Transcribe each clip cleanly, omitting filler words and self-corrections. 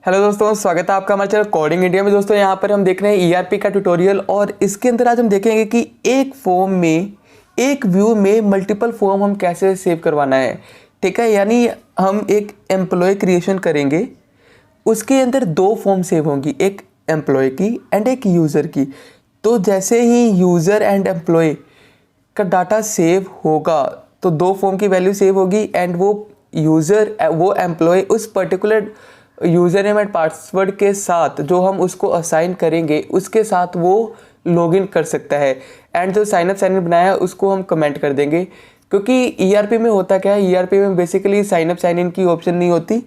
Hello दोस्तों, स्वागत है आपका हमारे चैनल कोडिंग इंडिया में। दोस्तों यहाँ पर हम देख रहे हैं ईआरपी का ट्यूटोरियल और इसके अंदर आज हम देखेंगे कि एक फॉर्म में, एक व्यू में मल्टीपल फॉर्म हम कैसे सेव करवाना है। ठीक है, यानी हम एक एम्प्लॉय क्रिएशन करेंगे, उसके अंदर दो फॉर्म सेव होंगी, एक एम्प्लॉय की एंड एक यूज़र की। तो जैसे ही यूज़र एंड एम्प्लॉय का डाटा सेव होगा तो दो फॉर्म की वैल्यू सेव होगी एंड वो यूज़र, वो एम्प्लॉय उस particular user name and password के साथ जो हम उसको असाइन करेंगे उसके साथ वो लॉगिन कर सकता है। एंड जो साइनअप साइन इन बनाया है उसको हम कमेंट कर देंगे, क्योंकि ईआरपी में होता क्या है, ईआरपी में बेसिकली साइनअप साइन इन की ऑप्शन नहीं होती।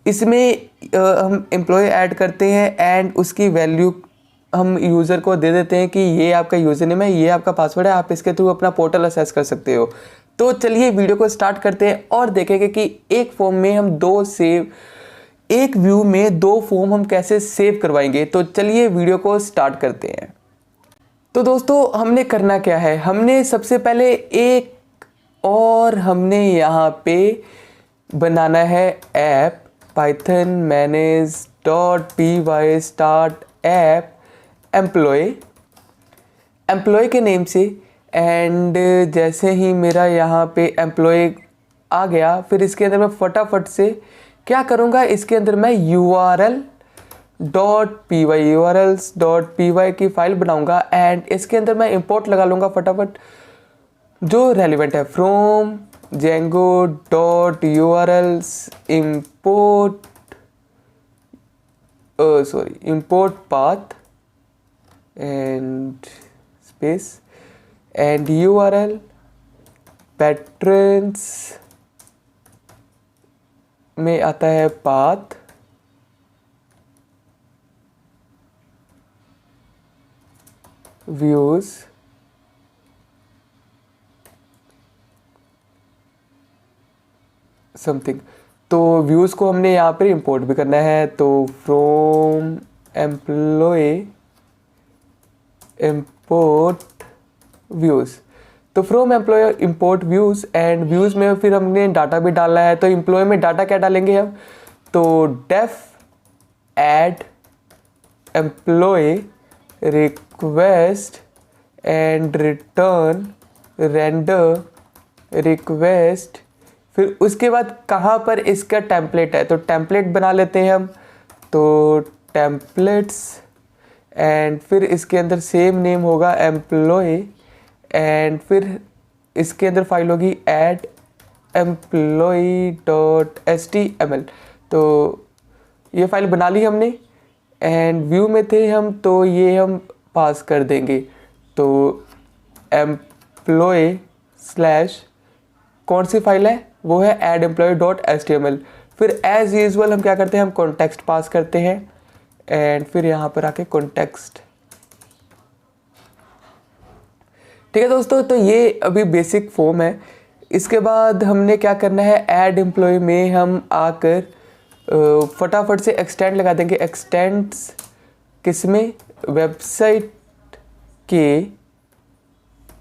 इसमें हम एम्प्लॉय ऐड करते हैं एंड उसकी वैल्यू हम यूज़र को दे देते हैं कि ये आपका यूज़र नेम है, ये आपका पासवर्ड है, आप इसके थ्रू अपना पोर्टल असेस कर सकते हो। तो चलिए वीडियो को स्टार्ट करते हैं और देखेंगे कि एक फॉर्म में हम एक व्यू में दो फॉर्म हम कैसे सेव करवाएंगे। तो चलिए वीडियो को स्टार्ट करते हैं। तो दोस्तों हमने करना क्या है, हमने सबसे पहले हमने यहाँ पे बनाना है app python manage.py start app employ के नेम से। एंड जैसे ही मेरा यहाँ पे एम्प्लॉय आ गया, फिर इसके अंदर मैं फटाफट से क्या करूँगा, इसके अंदर मैं urls.py की फ़ाइल बनाऊँगा एंड इसके अंदर मैं इंपोर्ट लगा लूँगा फटाफट जो रेलिवेंट है, from django.urls import path and space and url patrons में आता है पाथ, व्यूज, समथिंग। तो व्यूज़ को हमने यहाँ पर इंपोर्ट भी करना है, तो फ्रॉम एम्प्लॉय इंपोर्ट व्यूज़। तो from employ import views and views में फिर हमने डाटा भी डालना है। तो एम्प्लॉय में डाटा क्या डालेंगे हम, तो def add employ request and return render request. फिर उसके बाद कहाँ पर इसका टेम्पलेट है, तो टेम्पलेट बना लेते हैं हम, तो टेम्पलेट्स एंड फिर इसके अंदर सेम नेम होगा एम्प्लॉय एंड फिर इसके अंदर फाइल होगी ऐड employee.html। तो ये फाइल बना ली हमने एंड व्यू में थे हम, तो ये हम पास कर देंगे। तो एम्प्लॉय स्लैश कौन सी फाइल है, वो है ऐड employee.html। फिर एज यूजुअल हम क्या करते हैं, हम कॉन्टेक्स्ट पास करते हैं एंड फिर यहाँ पर आके कॉन्टेक्स्ट। ठीक है दोस्तों, तो ये अभी बेसिक फॉर्म है। इसके बाद हमने क्या करना है, ऐड एम्प्लॉय में हम आकर फटाफट से एक्सटेंड लगा देंगे। एक्सटेंड्स किसमें, वेबसाइट के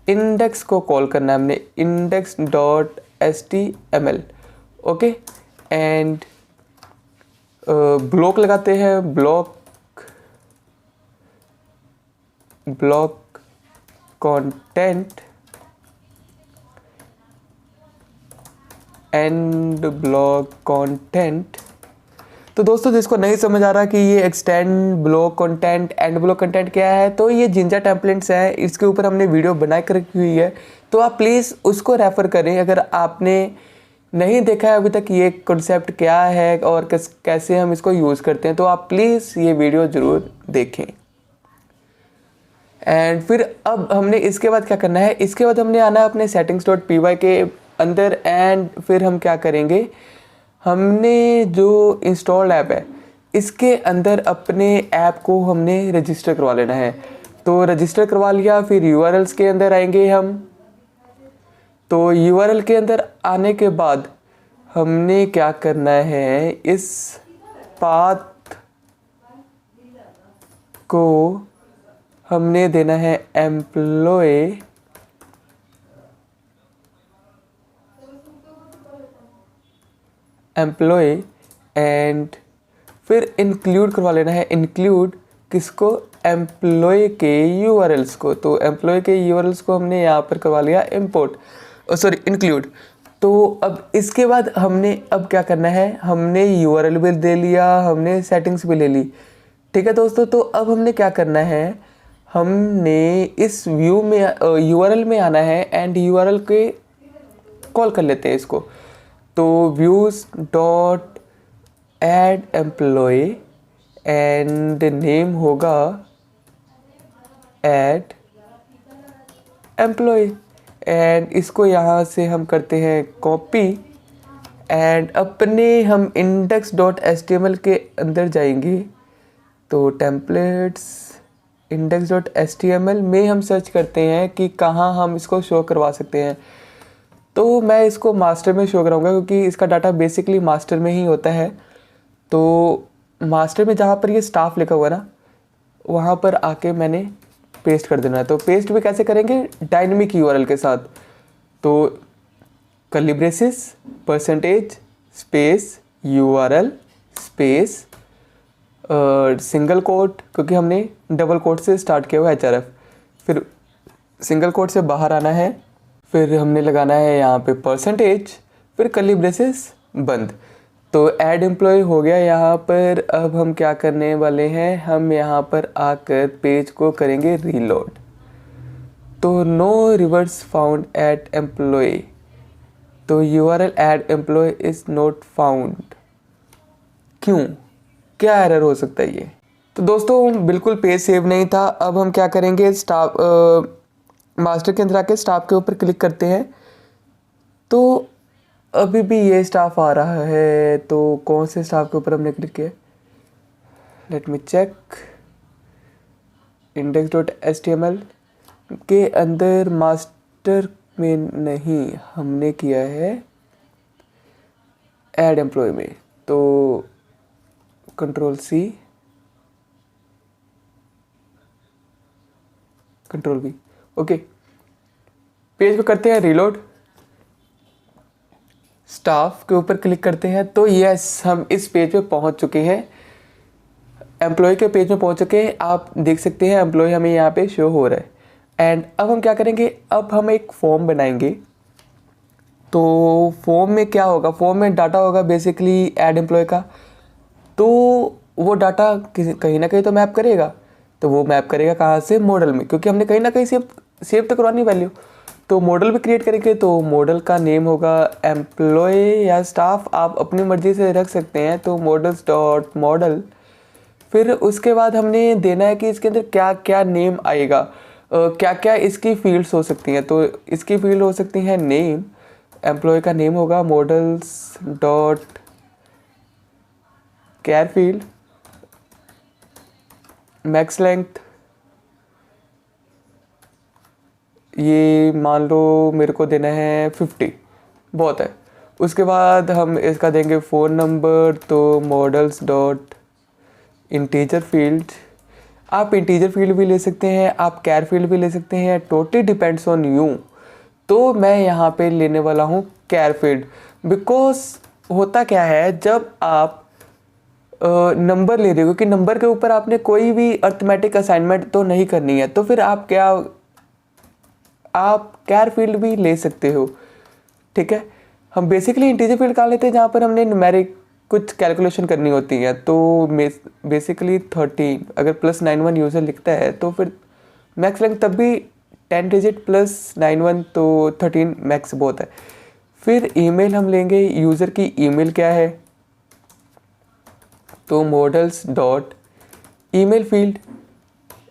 इंडेक्स को कॉल करना है हमने, index.html। ओके, एंड ब्लॉक लगाते हैं, block content and block content. तो दोस्तों जिसको नहीं समझ आ रहा कि ये extend, block content, and block content क्या है, तो ये जिंजा टेम्पलेट्स है, इसके ऊपर हमने वीडियो बना कर रखी हुई है, तो आप प्लीज़ उसको रेफ़र करें अगर आपने नहीं देखा है अभी तक ये कॉन्सेप्ट क्या है और कैसे हम इसको यूज़ करते हैं। तो आप प्लीज़ ये वीडियो ज़रूर देखें। एंड फिर अब हमने इसके बाद क्या करना है, इसके बाद हमने आना है अपने settings.py के अंदर एंड फिर हम क्या करेंगे, हमने जो इंस्टॉल ऐप है इसके अंदर अपने ऐप को हमने रजिस्टर करवा लेना है। तो रजिस्टर करवा लिया, फिर यूआरएल्स के अंदर आएंगे हम। तो यूआरएल के अंदर आने के बाद हमने क्या करना है, इस पाथ को हमने देना है एम्प्लॉय एम्प्लॉय एंड फिर इंक्लूड करवा लेना है, इंक्लूड किसको, एम्प्लॉय के यूआरएल्स को। तो एम्प्लॉय के यूआरएल्स को हमने यहाँ पर करवा लिया इंपोर्ट, सॉरी इंक्लूड। तो अब इसके बाद हमने अब क्या करना है, हमने यूआरएल भी दे लिया, हमने सेटिंग्स भी ले ली, ठीक है दोस्तों। तो अब हमने क्या करना है, हमने इस व्यू में यूआरएल में आना है एंड यूआरएल के कॉल कर लेते हैं इसको। तो views dot add employ and name होगा ऐड एम्प्लॉय एंड इसको यहाँ से हम करते हैं कॉपी एंड अपने हम index.html के अंदर जाएंगे। तो टेम्पलेट्स index.html में हम सर्च करते हैं कि कहाँ हम इसको शो करवा सकते हैं। तो मैं इसको मास्टर में शो कराऊंगा क्योंकि इसका डाटा बेसिकली मास्टर में ही होता है। तो मास्टर में जहाँ पर ये स्टाफ लिखा हुआ है ना, वहाँ पर आके मैंने पेस्ट कर देना है। तो पेस्ट भी कैसे करेंगे, डायनेमिक यूआरएल के साथ। तो curly braces percentage space URL space single quote, क्योंकि हमने डबल कोट से स्टार्ट किया हुआ एचआरएफ, फिर सिंगल कोट से बाहर आना है, फिर हमने लगाना है यहाँ पे परसेंटेज, फिर कर्ली ब्रेसेस बंद। तो ऐड एम्प्लॉय हो गया यहाँ पर। अब हम क्या करने वाले हैं, हम यहाँ पर आकर पेज को करेंगे रीलोड। तो no reverse found at employ, तो URL add employ is not found, क्यों, क्या एरर हो सकता है ये। तो दोस्तों बिल्कुल पेज सेव नहीं था। अब हम क्या करेंगे, स्टाफ मास्टर के अंदर आके स्टाफ के ऊपर क्लिक करते हैं। तो अभी भी ये स्टाफ आ रहा है, तो कौन से स्टाफ के ऊपर हमने क्लिक किया, लेट मी चेक। index.html के अंदर मास्टर में नहीं, हमने किया है ऐड एम्प्लॉय में। तो control C control V, okay. Page को करते हैं रीलोड, स्टाफ के ऊपर क्लिक करते हैं। तो यस, हम इस पेज पे पहुंच चुके हैं, एम्प्लॉय के पेज में पहुंच चुके हैं। आप देख सकते हैं एम्प्लॉय हमें यहाँ पे शो हो रहा है। एंड अब हम क्या करेंगे, अब हम एक फॉर्म बनाएंगे। तो फॉर्म में क्या होगा, फॉर्म में डाटा होगा बेसिकली ऐड एम्प्लॉय का। तो वो डाटा कहीं ना कहीं तो मैप करेगा। तो वो मैप करेगा कहाँ से, मॉडल में, क्योंकि हमने कहीं ना कहीं सेव तो करवानी वैल्यू। तो मॉडल भी क्रिएट करेंगे। तो मॉडल का नेम होगा एम्प्लॉय या स्टाफ, आप अपनी मर्जी से रख सकते हैं। तो मॉडल्स डॉट मॉडल, फिर उसके बाद हमने देना है कि इसके अंदर क्या क्या नेम आएगा, क्या क्या इसकी फील्ड्स हो सकती हैं। तो इसकी फील्ड हो सकती हैं नेम, एम्प्लॉय का नेम होगा models dot char field, max length ये मान लो मेरे को देना है 50, बहुत है। उसके बाद हम इसका देंगे फ़ोन नंबर। तो मॉडल्स डॉट इंटीजर फील्ड, आप इंटीजर फील्ड भी ले सकते हैं, आप कैर फील्ड भी ले सकते हैं, टोटली डिपेंड्स ऑन यू। तो मैं यहाँ पे लेने वाला हूँ कैर फील्ड, बिकॉज होता क्या है, जब आप नंबर ले रहे हो, क्योंकि नंबर के ऊपर आपने कोई भी अर्थमेटिक असाइनमेंट तो नहीं करनी है, तो फिर आप कैर फील्ड भी ले सकते हो, ठीक है। हम बेसिकली इंटीजर फील्ड कहाँ लेते हैं, जहाँ पर हमने न्यूमेरिक कुछ कैलकुलेशन करनी होती है। तो बेसिकली 13, अगर +91 यूज़र लिखता है तो फिर मैक्स लेंथ तब भी 10 डिजिट +91, तो 13 मैक्स बहुत है। फिर ईमेल हम लेंगे, यूज़र की ईमेल क्या है, तो models dot email field.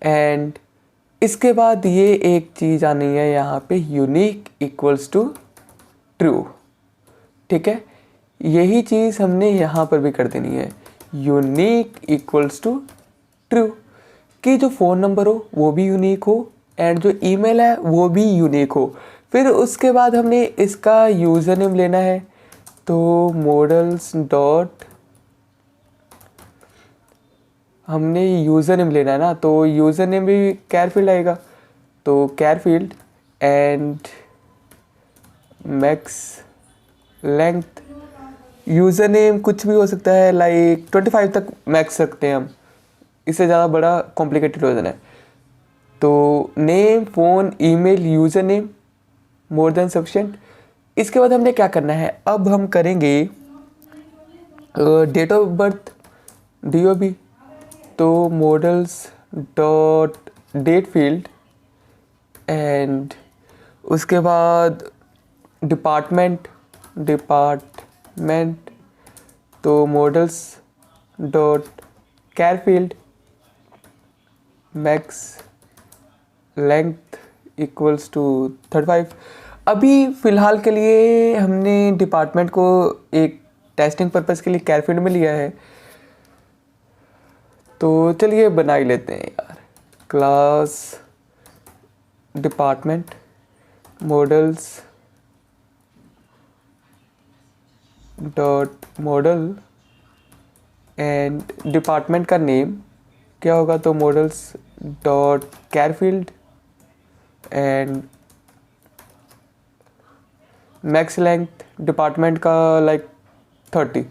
And इसके बाद ये एक चीज़ आनी है यहाँ पे, यूनिक इक्वल्स टू ट्रू, ठीक है। यही चीज़ हमने यहाँ पर भी कर देनी है, यूनिक इक्वल्स टू ट्रू, कि जो फ़ोन नंबर हो वो भी यूनिक हो एंड जो ईमेल है वो भी यूनिक हो। फिर उसके बाद हमने इसका यूज़र नेम लेना है। तो मॉडल्स डॉट, हमने यूज़र नेम लेना है ना, तो यूज़र नेम भी कैर फील्ड आएगा। तो char field and max length user name कुछ भी हो सकता है, लाइक 25 तक मैक्स रखते हैं हम, इससे ज़्यादा बड़ा कॉम्प्लिकेटेड वर्जन है। तो name, phone, email, user name more than sufficient. इसके बाद हमने क्या करना है, अब हम करेंगे डेट ऑफ बर्थ, DOB। तो models dot date field, and उसके बाद डिपार्टमेंट, तो models dot char field, max length equals to 35। अभी फ़िलहाल के लिए हमने डिपार्टमेंट को एक टेस्टिंग पर्पज़ के लिए कैर फील्ड में लिया है, तो चलिए बना ही लेते हैं यार। Class department models dot model, and department का नेम क्या होगा, तो models dot char field, and max length department का लाइक 30,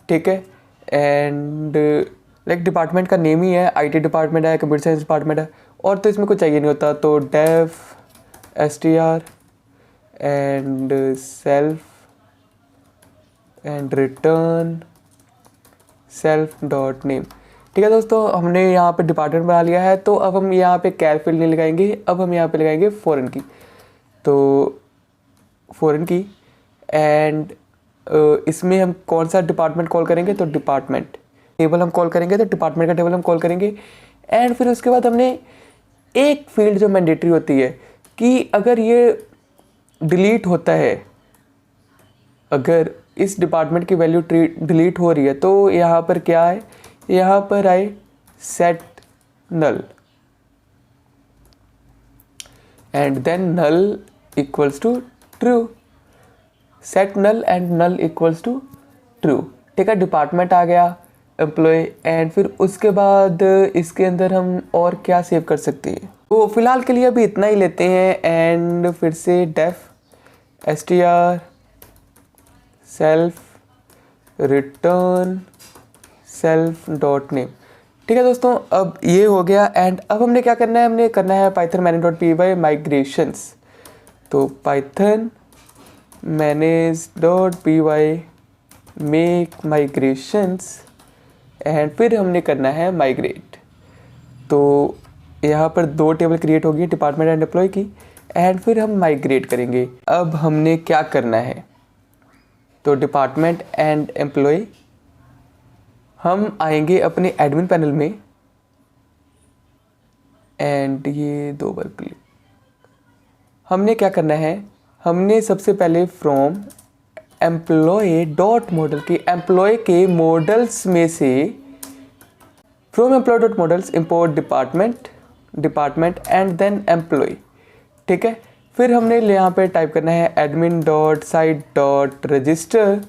ठीक है। एंड लाइक डिपार्टमेंट का नेम ही है, IT डिपार्टमेंट है, कंप्यूटर साइंस डिपार्टमेंट है, और तो इसमें कुछ चाहिए नहीं होता। तो def str and self and return self dot name, ठीक है दोस्तों। हमने यहाँ पे डिपार्टमेंट बना लिया है, तो अब हम यहाँ पे कैर फील्ड नहीं लगाएंगे, अब हम यहाँ पे लगाएंगे फॉरेन की। तो फॉरेन की, एंड इसमें हम कौन सा डिपार्टमेंट कॉल करेंगे, तो डिपार्टमेंट टेबल हम कॉल करेंगे, तो डिपार्टमेंट का टेबल हम कॉल करेंगे। एंड फिर उसके बाद हमने एक फील्ड जो मैंडेटरी होती है कि अगर ये डिलीट होता है, अगर इस डिपार्टमेंट की वैल्यू डिलीट हो रही है, तो यहाँ पर क्या है, यहाँ पर आए set null, and then null equals to true, set null and null equals to true, ठीक है। डिपार्टमेंट आ गया, एम्प्लॉय, एंड फिर उसके बाद इसके अंदर हम और क्या सेव कर सकते हैं, तो फिलहाल के लिए अभी इतना ही लेते हैं। एंड फिर से def str self return self dot name, ठीक है दोस्तों। अब ये हो गया, एंड अब हमने क्या करना है, हमने करना है Python manage dot py migrations. तो Python manage dot py make migrations, and फिर हमने करना है माइग्रेट। तो यहाँ पर 2 टेबल क्रिएट होगी, डिपार्टमेंट एंड एम्प्लॉय की, एंड फिर हम माइग्रेट करेंगे। अब हमने क्या करना है, तो डिपार्टमेंट एंड एम्प्लॉय, हम आएंगे अपने एडमिन पैनल में, एंड ये 2 बार क्लिक। हमने क्या करना है, हमने सबसे पहले फ्रॉम एम्प्लॉय डॉट मॉडल के एम्प्लॉय के मॉडल्स में से from employ dot models import department and then employ, ठीक है। फिर हमने यहाँ पे टाइप करना है admin dot site dot register,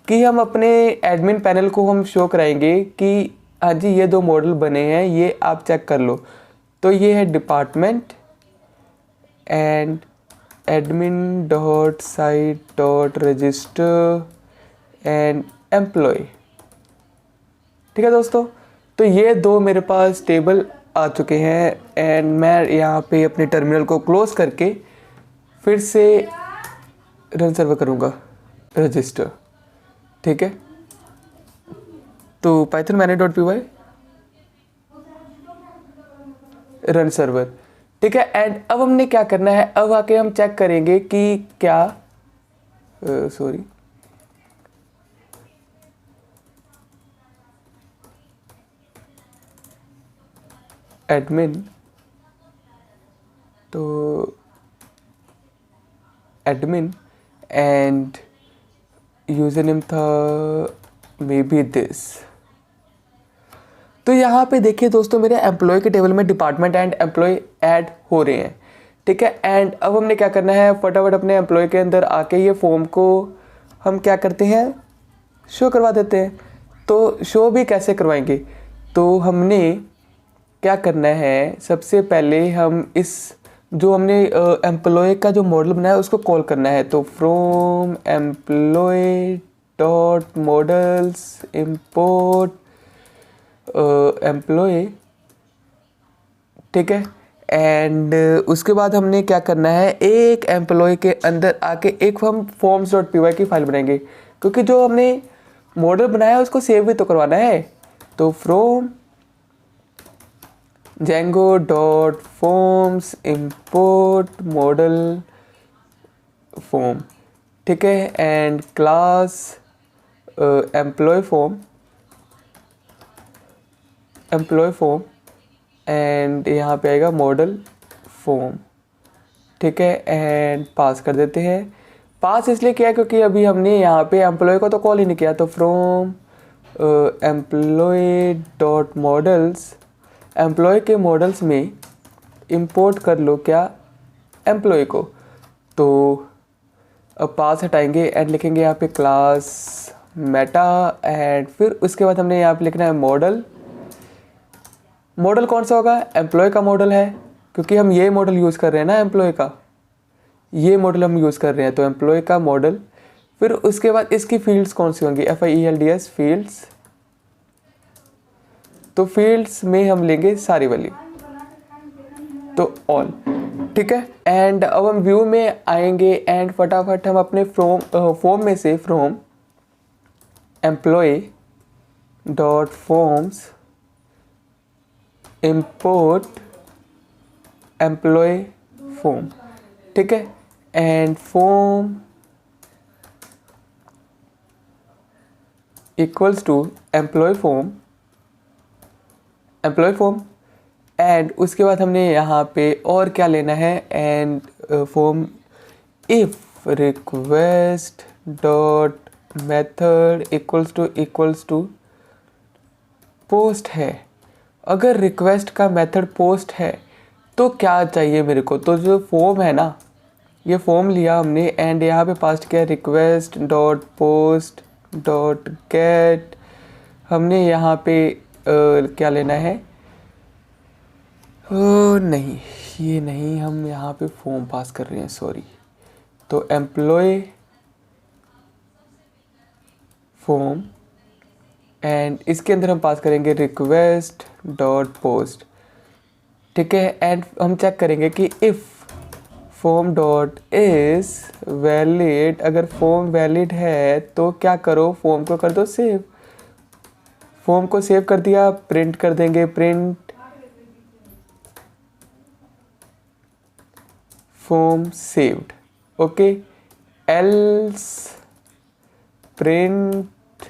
कि हम अपने एडमिन पैनल को हम शो कराएंगे कि हाँ जी ये 2 मॉडल बने हैं, ये आप चेक कर लो। तो ये है department and admin dot site dot register and employ, ठीक है दोस्तों। तो ये 2 मेरे पास टेबल आ चुके हैं, एंड मैं यहाँ पे अपने टर्मिनल को क्लोज करके फिर से रन सर्वर करूँगा रजिस्टर, ठीक है। तो Python manage dot py run server, ठीक है। एंड अब हमने क्या करना है, अब आके हम चेक करेंगे कि क्या सॉरी एडमिन, तो एडमिन एंड यूज़र नेम था मे बी दिस। तो यहाँ पे देखिए दोस्तों, मेरे एम्प्लॉय के टेबल में डिपार्टमेंट एंड एम्प्लॉय ऐड हो रहे हैं, ठीक है। एंड अब हमने क्या करना है, फटाफट अपने एम्प्लॉय के अंदर आके ये फॉर्म को हम क्या करते हैं, शो करवा देते हैं। तो शो भी कैसे करवाएंगे, तो हमने क्या करना है, सबसे पहले हम इस जो हमने एम्प्लॉय का जो मॉडल बनाया है उसको कॉल करना है। तो from employ dot models import employ, ठीक है। एंड उसके बाद हमने क्या करना है, एक एम्प्लॉय के अंदर आके एक हम फॉर्म्स डॉट पी वाई की फाइल बनाएंगे, क्योंकि जो हमने मॉडल बनाया है उसको सेव भी तो करवाना है। तो from Django dot forms import model form, ठीक है। And class employ form and यहाँ पे आएगा मॉडल फॉर्म, ठीक है। एंड पास कर देते हैं। पास इसलिए किया क्योंकि अभी हमने यहाँ पे एम्प्लॉय को तो कॉल ही नहीं किया। तो from employ dot models, employ के मॉडल्स में इंपोर्ट कर लो क्या, एम्प्लॉय को। तो अब पास हटाएंगे एंड लिखेंगे यहाँ पे क्लास मेटा, एंड फिर उसके बाद हमने यहाँ पे लिखना है मॉडल। मॉडल कौन सा होगा, एम्प्लॉय का मॉडल है, क्योंकि हम ये मॉडल यूज़ कर रहे हैं ना, एम्प्लॉय का ये मॉडल हम यूज़ कर रहे हैं, तो एम्प्लॉय का मॉडल। फिर उसके बाद इसकी फील्ड्स कौन सी होंगी, FIELDS फील्ड्स। तो फील्ड्स में हम लेंगे सारी वैल्यू, तो ऑल, ठीक है। एंड अब हम व्यू में आएंगे एंड फटाफट हम अपने फॉर्म में से from employ dot forms import employ form, ठीक है। And form equals to employ form and उसके बाद हमने यहाँ पे और क्या लेना है, and form if request dot method equals to post है। अगर रिक्वेस्ट का मेथड पोस्ट है तो क्या चाहिए मेरे को, तो जो फॉर्म है ना, ये फॉर्म लिया हमने एंड यहाँ पे पास किया request dot post dot gate. हमने यहाँ पे क्या लेना है, नहीं ये नहीं, हम यहाँ पे फॉर्म पास कर रहे हैं, सॉरी। तो एम्प्लॉय फॉर्म एंड इसके अंदर हम पास करेंगे रिक्वेस्ट डॉट पोस्ट, ठीक है। एंड हम चेक करेंगे कि if form dot is valid, अगर फॉर्म वैलिड है तो क्या करो, फॉर्म को कर दो सेव। फॉर्म को सेव कर दिया, प्रिंट कर देंगे, print form saved, okay. Else print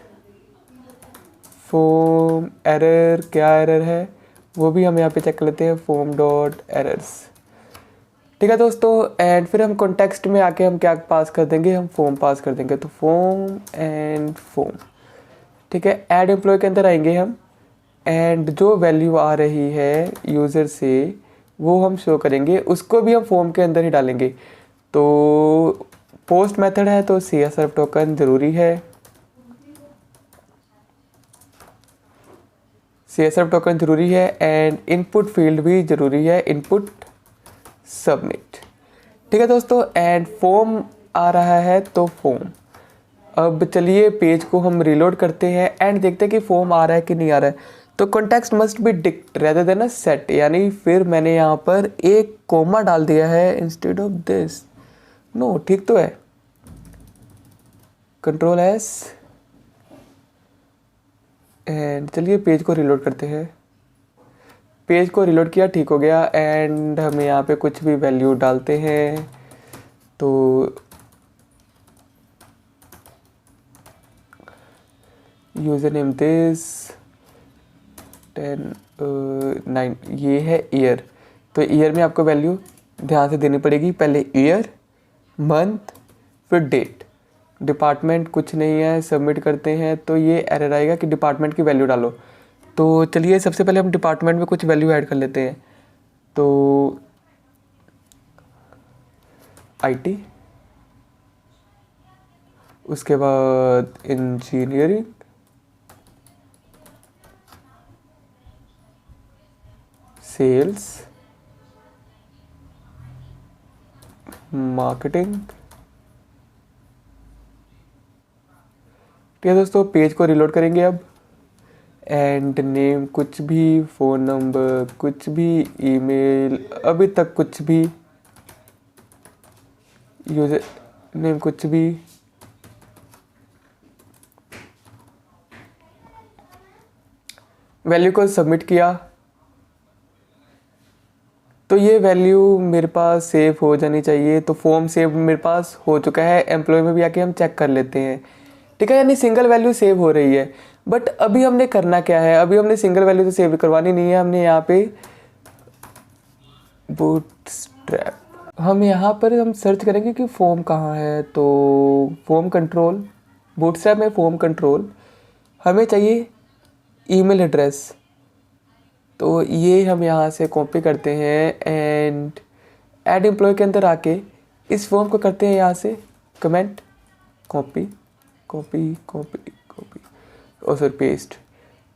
form error, क्या एरर है वो भी हम यहाँ पे चेक कर लेते हैं, फॉर्म डॉट एरर्स, ठीक है दोस्तों। एंड फिर हम कॉन्टेक्स्ट में आके हम क्या पास कर देंगे, हम फॉर्म पास कर देंगे। तो फॉर्म एंड फॉर्म, ठीक है। ऐड एम्प्लॉय के अंदर आएंगे हम एंड जो वैल्यू आ रही है यूज़र से वो हम शो करेंगे, उसको भी हम फॉर्म के अंदर ही डालेंगे। तो पोस्ट मेथड है तो CSRF टोकन ज़रूरी है, CSRF टोकन ज़रूरी है एंड इनपुट फील्ड भी ज़रूरी है, इनपुट सबमिट, ठीक है दोस्तों। एंड फॉर्म आ रहा है तो फॉर्म, अब चलिए पेज को हम रीलोड करते हैं एंड देखते हैं कि फॉर्म आ रहा है कि नहीं आ रहा है। तो context must be dict rather than a set, यानी फिर मैंने यहाँ पर एक कोमा डाल दिया है इंस्टेड ऑफ दिस, नो ठीक तो है। Ctrl+S एंड चलिए पेज को रीलोड करते हैं। पेज को रीलोड किया, ठीक हो गया। एंड हम यहाँ पे कुछ भी वैल्यू डालते हैं, तो यूज़र नेम दिस 9, ये है ईयर। तो ईयर में आपको वैल्यू ध्यान से देनी पड़ेगी, पहले ईयर, मंथ, फिर डेट। डिपार्टमेंट कुछ नहीं है, सबमिट करते हैं तो ये एरर आएगा कि डिपार्टमेंट की वैल्यू डालो। तो चलिए सबसे पहले हम डिपार्टमेंट में कुछ वैल्यू ऐड कर लेते हैं। तो IT, उसके बाद इंजीनियरिंग, सेल्स, मार्केटिंग, ठीक है दोस्तों, पेज को रिलोड करेंगे अब। एंड नेम कुछ भी, फ़ोन नंबर कुछ भी, ईमेल अभी तक कुछ भी, यूज़र नेम कुछ भी, वैल्यू को सबमिट किया। तो ये वैल्यू मेरे पास सेव हो जानी चाहिए। तो फॉर्म सेव मेरे पास हो चुका है। एम्प्लॉय में भी आके हम चेक कर लेते हैं, ठीक है, यानी सिंगल वैल्यू सेव हो रही है। बट अभी हमने करना क्या है, अभी हमने सिंगल वैल्यू तो सेव करवानी नहीं है। हमने यहाँ पे बूटस्ट्रैप, हम यहाँ पर हम सर्च करेंगे कि फॉर्म कहाँ है। तो फॉर्म कंट्रोल, बूटस्ट्रैप में फॉर्म कंट्रोल, हमें चाहिए ईमेल एड्रेस। तो ये हम यहाँ से कॉपी करते हैं एंड ऐड एम्प्लॉय के अंदर आके इस फॉर्म को करते हैं यहाँ से comment, copy copy copy copy और फिर पेस्ट।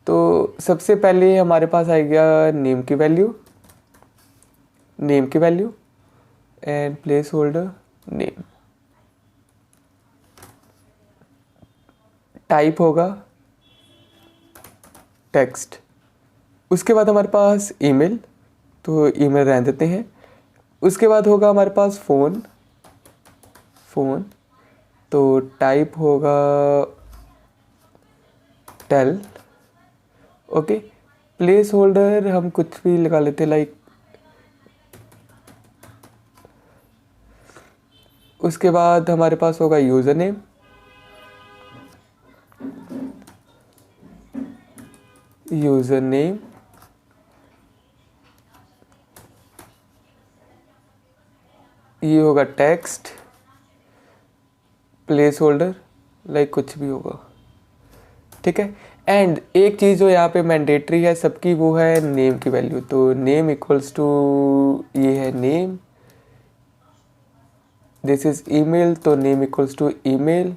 तो सबसे पहले हमारे पास आएगा नेम की वैल्यू, नेम की value and place holder name, type होगा टेक्स्ट। उसके बाद हमारे पास ईमेल, तो ईमेल रहने देते हैं। उसके बाद होगा हमारे पास फ़ोन, फ़ोन तो टाइप होगा टेल, ओके। प्लेस होल्डर हम कुछ भी लगा लेते हैं लाइक, उसके बाद हमारे पास होगा यूज़र नेम, यूज़र नेम ये होगा टेक्स्ट, प्लेस होल्डर लाइक कुछ भी होगा, ठीक है। एंड एक चीज़ जो यहाँ पे मैंडेटरी है सबकी, वो है नेम की वैल्यू। तो नेम इक्वल्स टू, ये है नेम, दिस इज़ ईमेल, तो नेम इक्वल्स टू ईमेल।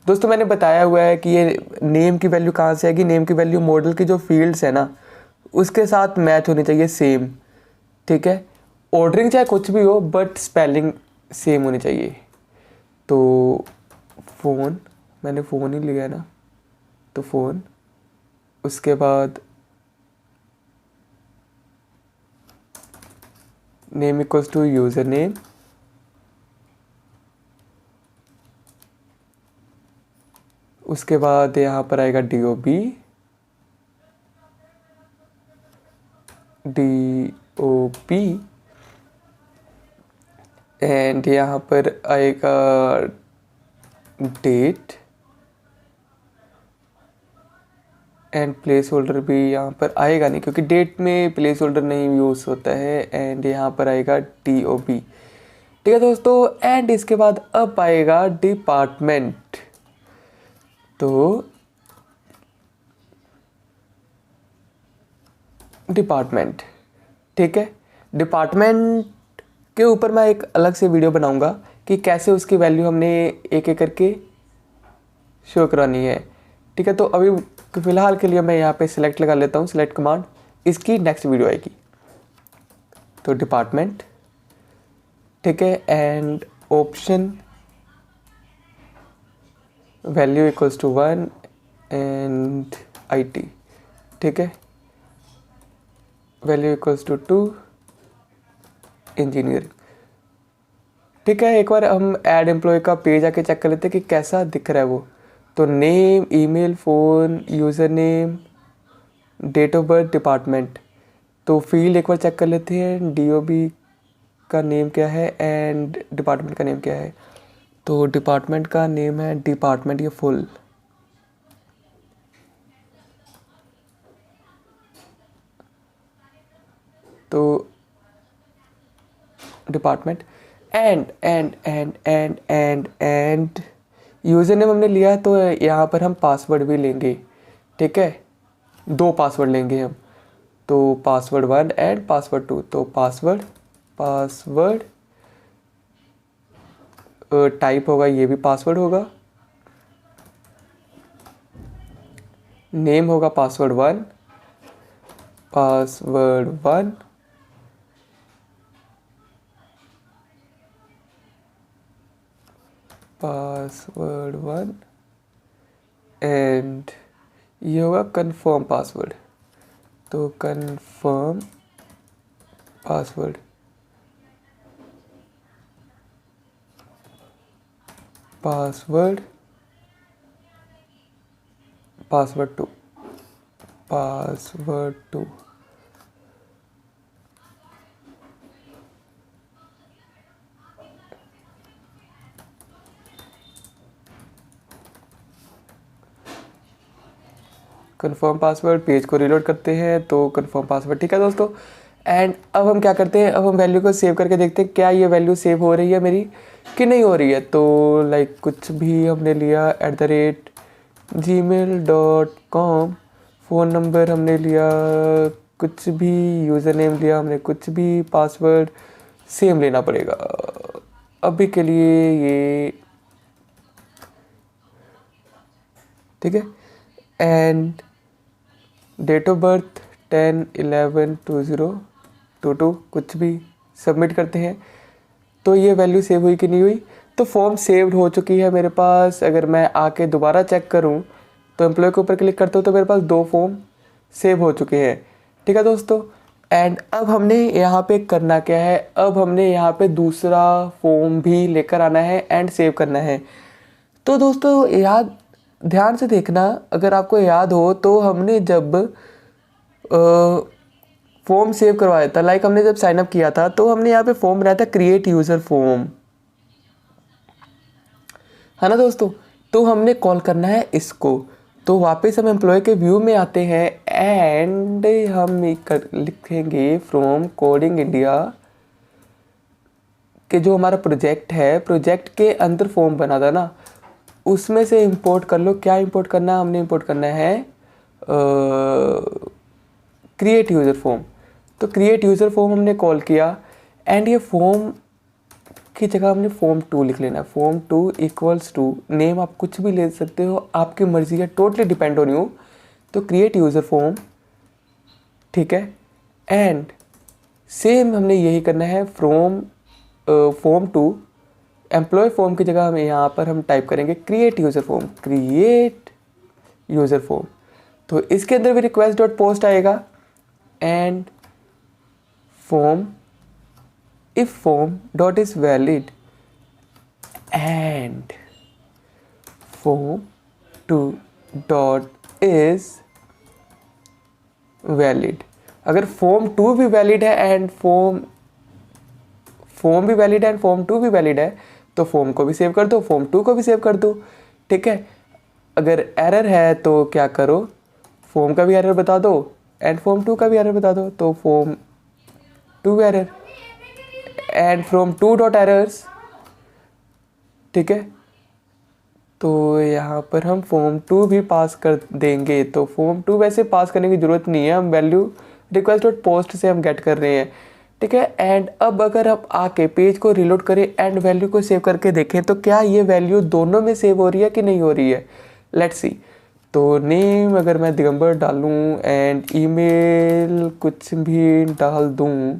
दोस्तों मैंने बताया हुआ है कि ये नेम की वैल्यू कहाँ से आएगी। नेम की वैल्यू मॉडल की जो फील्ड्स है ना उसके साथ मैच होनी चाहिए सेम, ठीक है। ऑर्डरिंग चाहे कुछ भी हो बट स्पेलिंग सेम होनी चाहिए। तो फ़ोन, मैंने फ़ोन ही लिया है ना, तो फ़ोन, उसके बाद name equals to user name, उसके बाद यहाँ पर आएगा DOB, DOP एंड यहाँ पर आएगा डेट एंड प्लेस होल्डर भी यहाँ पर आएगा नहीं क्योंकि डेट में प्लेस होल्डर नहीं यूज़ होता है। एंड यहाँ पर आएगा DOB, ठीक है दोस्तों। एंड इसके बाद अब आएगा डिपार्टमेंट। तो डिपार्टमेंट, ठीक है। डिपार्टमेंट के ऊपर मैं एक अलग से वीडियो बनाऊंगा कि कैसे उसकी वैल्यू हमने एक एक करके शो करानी है, ठीक है। तो अभी फ़िलहाल के लिए मैं यहाँ पे सिलेक्ट लगा लेता हूँ, सिलेक्ट कमांड, इसकी नेक्स्ट वीडियो आएगी। तो डिपार्टमेंट, ठीक है, and option value equals to 1 and IT, ठीक है, वैल्यू इक्वल्स टू 2 इंजीनियर, ठीक है। एक बार हम ऐड एम्प्लॉय का पेज आके चेक कर लेते हैं कि कैसा दिख रहा है वो। तो name, email, phone, user name, date of birth, department. तो फील्ड एक बार चेक कर लेते हैं, DOB का नेम क्या है एंड डिपार्टमेंट का नेम क्या है। तो डिपार्टमेंट का नेम है डिपार्टमेंट, ये फुल, तो डिपार्टमेंट एंड यूज़र नेम हमने लिया तो यहाँ पर हम पासवर्ड भी लेंगे, ठीक है। 2 पासवर्ड लेंगे हम, तो पासवर्ड 1 एंड पासवर्ड 2। तो पासवर्ड टाइप होगा, ये भी पासवर्ड होगा, नेम होगा पासवर्ड 1, पासवर्ड 1, पासवर्ड 1 एंड ये होगा कंफर्म पासवर्ड। तो confirm password, password password two, password two. Confirm password, page को रिलोड करते हैं तो कंफर्म पासवर्ड, ठीक है दोस्तों। एंड अब हम क्या करते हैं, अब हम वैल्यू को सेव करके देखते हैं क्या ये वैल्यू सेव हो रही है मेरी कि नहीं हो रही है। तो लाइक कुछ भी हमने लिया @gmail.com, फ़ोन नंबर हमने लिया कुछ भी, यूज़र नेम लिया हमने कुछ भी, पासवर्ड सेम लेना पड़ेगा अभी के लिए ये, ठीक है। एंड डेट ऑफ बर्थ 10/11/2022, कुछ भी सबमिट करते हैं। तो ये वैल्यू सेव हुई कि नहीं हुई, तो फॉर्म सेव्ड हो चुकी है मेरे पास। अगर मैं आके दोबारा चेक करूं तो एम्प्लॉय के ऊपर क्लिक करता हूं तो मेरे पास 2 फॉर्म सेव हो चुके हैं, ठीक है दोस्तों। एंड अब हमने यहाँ पे करना क्या है, अब हमने यहाँ पे दूसरा फॉर्म भी लेकर आना है एंड सेव करना है। तो दोस्तों याद ध्यान से देखना, अगर आपको याद हो तो हमने जब फॉर्म सेव करवाया था, लाइक हमने जब साइन अप किया था तो हमने यहाँ पे फॉर्म बनाया था क्रिएट यूज़र फॉर्म, है ना दोस्तों। तो हमने कॉल करना है इसको। तो वापस हम एम्प्लॉय के व्यू में आते हैं एंड हम लिखेंगे फ्रॉम कोडिंग इंडिया के जो हमारा प्रोजेक्ट है, प्रोजेक्ट के अंदर फॉर्म बना था ना, उसमें से इंपोर्ट कर लो। क्या इंपोर्ट करना है, हमने इंपोर्ट करना है क्रिएट यूज़र फॉर्म। तो क्रिएट यूज़र फॉर्म हमने कॉल किया एंड ये फॉर्म की जगह हमने फॉर्म 2 लिख लेना है। फॉर्म 2 इक्वल्स टू, नेम आप कुछ भी ले सकते हो, आपकी मर्जी है, टोटली डिपेंड ऑन यू। तो क्रिएट यूज़र फॉर्म, ठीक है। एंड सेम हमने यही करना है फ्रॉम फॉर्म 2 एम्प्लॉय फॉर्म की जगह हमें यहाँ पर हम टाइप करेंगे create user form, create user form. तो इसके अंदर भी रिक्वेस्ट डॉट पोस्ट आएगा and form if form dot is valid and form 2 dot is valid। अगर फॉर्म 2 भी वैलिड है एंड फॉर्म भी वैलिड है एंड फॉर्म 2 भी वैलिड है तो फॉर्म को भी सेव कर दो, फॉर्म 2 को भी सेव कर दो, ठीक है। अगर एरर है तो क्या करो, फॉर्म का भी एरर बता दो एंड फॉर्म 2 का भी एरर बता दो। तो form 2 error and from 2 dot errors, ठीक है। तो यहाँ पर हम फॉर्म 2 भी पास कर देंगे। तो फॉर्म 2 वैसे पास करने की ज़रूरत नहीं है, हम वैल्यू रिक्वेस्ट डॉट पोस्ट से हम गेट कर रहे हैं, ठीक है। एंड अब अगर आप आके पेज को रिलोड करें एंड वैल्यू को सेव करके देखें तो क्या ये वैल्यू दोनों में सेव हो रही है कि नहीं हो रही है, लेट्स सी। तो नेम अगर मैं दिगंबर डालूँ एंड ईमेल कुछ भी डाल दूँ,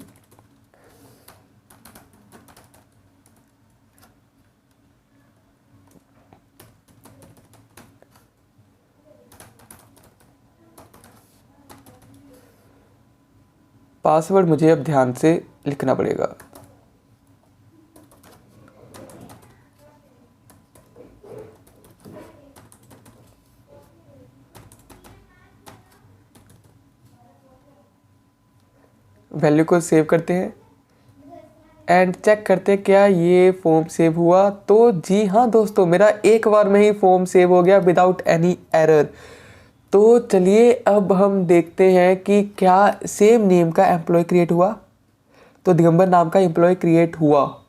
पासवर्ड मुझे अब ध्यान से लिखना पड़ेगा। वैल्यू को सेव करते हैं एंड चेक करते हैं क्या ये फॉर्म सेव हुआ। तो जी हाँ दोस्तों, मेरा एक बार में ही फॉर्म सेव हो गया विदाउट एनी एरर। तो चलिए अब हम देखते हैं कि क्या सेम नेम का एम्प्लॉय क्रिएट हुआ। तो दिगंबर नाम का एम्प्लॉय क्रिएट हुआ,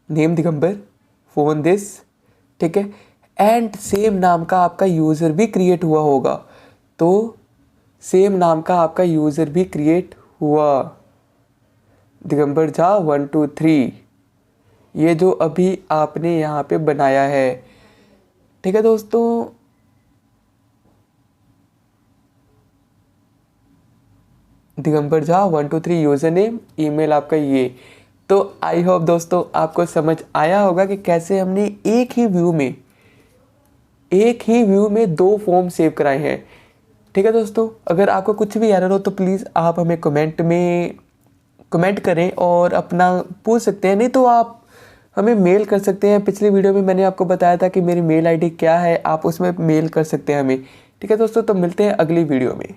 नेम दिगंबर, फ़ोन दिस, ठीक है। एंड सेम नाम का आपका यूज़र भी क्रिएट हुआ होगा। तो सेम नाम का आपका यूज़र भी क्रिएट हुआ, दिगंबर झा 1 2 3, ये जो अभी आपने यहाँ पे बनाया है, ठीक है दोस्तों। Digambar Jha 1 2 3 user name, email आपका ये। तो आई होप दोस्तों आपको समझ आया होगा कि कैसे हमने एक ही व्यू में एक ही व्यू में 2 फॉर्म सेव कराए हैं। ठीक है दोस्तों, अगर आपको कुछ भी एरर हो तो प्लीज़ आप हमें कमेंट करें और अपना पूछ सकते हैं, नहीं तो आप हमें मेल कर सकते हैं। पिछली वीडियो में मैंने आपको बताया था कि मेरी मेल आईडी क्या है, आप उसमें मेल कर सकते हैं हमें। ठीक है दोस्तों, तो मिलते हैं अगली वीडियो में।